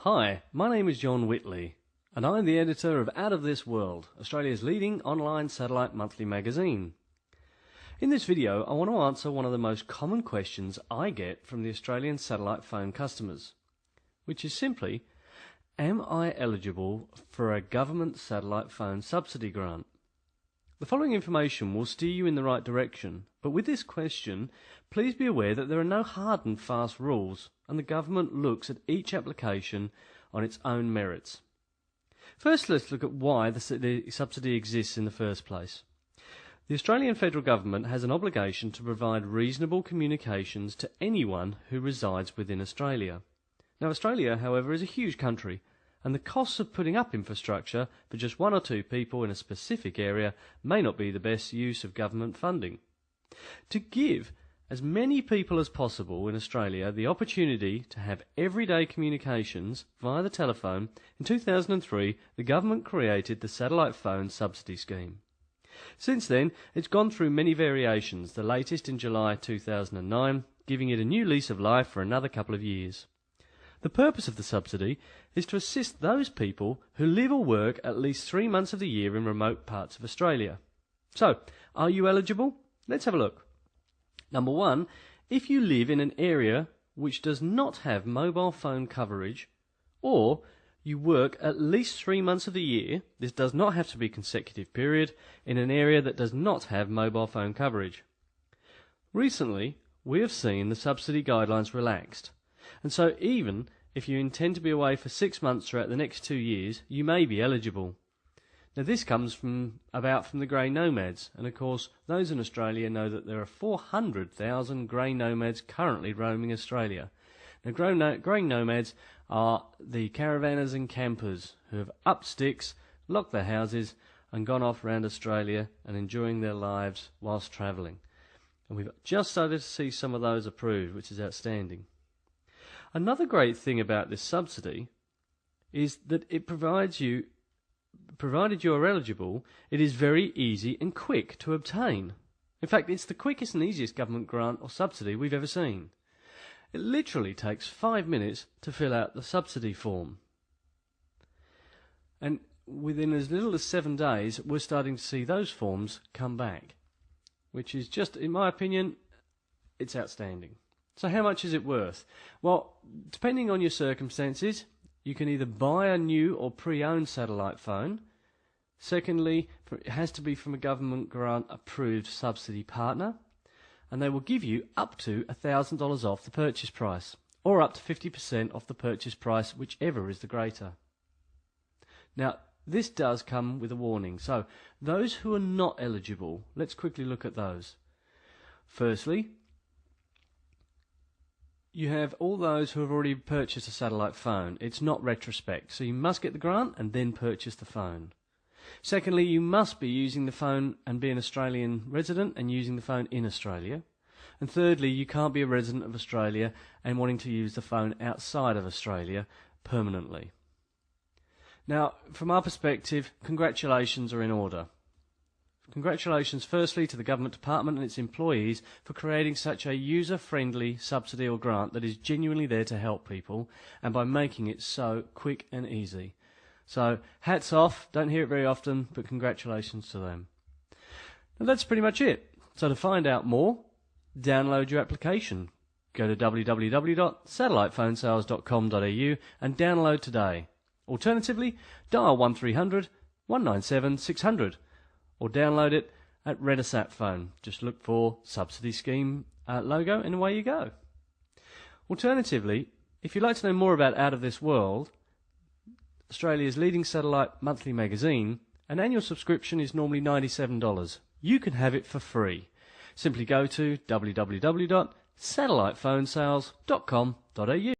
Hi, my name is John Whitley, and I'm the editor of Out of This World, Australia's leading online satellite monthly magazine. In this video, I want to answer one of the most common questions I get from the Australian satellite phone customers, which is simply, am I eligible for a government satellite phone subsidy grant? The following information will steer you in the right direction, but with this question, please be aware that there are no hard and fast rules, and the government looks at each application on its own merits. First, let's look at why the subsidy exists in the first place. The Australian federal government has an obligation to provide reasonable communications to anyone who resides within Australia. Now, Australia, however, is a huge country, and the costs of putting up infrastructure for just one or two people in a specific area may not be the best use of government funding. To give as many people as possible in Australia the opportunity to have everyday communications via the telephone, in 2003 the government created the Satellite Phone Subsidy Scheme. Since then, it's gone through many variations, the latest in July 2009, giving it a new lease of life for another couple of years. The purpose of the subsidy is to assist those people who live or work at least 3 months of the year in remote parts of Australia. So, are you eligible? Let's have a look. Number 1, if you live in an area which does not have mobile phone coverage, or you work at least 3 months of the year, this does not have to be consecutive period, in an area that does not have mobile phone coverage. Recently, we have seen the subsidy guidelines relaxed, and so even if you intend to be away for 6 months throughout the next 2 years, you may be eligible. Now this comes from the grey nomads, and of course those in Australia know that there are 400,000 grey nomads currently roaming Australia. Now grey nomads are the caravanners and campers who have upped sticks, locked their houses and gone off around Australia and enjoying their lives whilst travelling. And we've just started to see some of those approved, which is outstanding. Another great thing about this subsidy is that it provides you, provided you are eligible, it is very easy and quick to obtain. In fact, it's the quickest and easiest government grant or subsidy we've ever seen. It literally takes 5 minutes to fill out the subsidy form. And within as little as 7 days, we're starting to see those forms come back, which is just, in my opinion, it's outstanding. So how much is it worth? Well, depending on your circumstances, you can either buy a new or pre-owned satellite phone. Secondly, it has to be from a government grant approved subsidy partner, and they will give you up to $1,000 off the purchase price, or up to 50% off the purchase price, whichever is the greater. Now, this does come with a warning, so those who are not eligible, let's quickly look at those. Firstly, you have all those who have already purchased a satellite phone. It's not retrospect, so you must get the grant and then purchase the phone. Secondly, you must be using the phone and be an Australian resident and using the phone in Australia. And thirdly, you can't be a resident of Australia and wanting to use the phone outside of Australia permanently. Now, from our perspective, congratulations are in order. Congratulations firstly to the government department and its employees for creating such a user-friendly subsidy or grant that is genuinely there to help people, and by making it so quick and easy. So hats off, don't hear it very often, but congratulations to them. And that's pretty much it. So to find out more, download your application. Go to www.satellitephonesales.com.au and download today. Alternatively, dial 1300 197 600. Or download it at Redisat Phone. Just look for Subsidy Scheme logo and away you go. Alternatively, if you'd like to know more about Out of This World, Australia's leading satellite monthly magazine, an annual subscription is normally $97. You can have it for free. Simply go to www.satellitephonesales.com.au.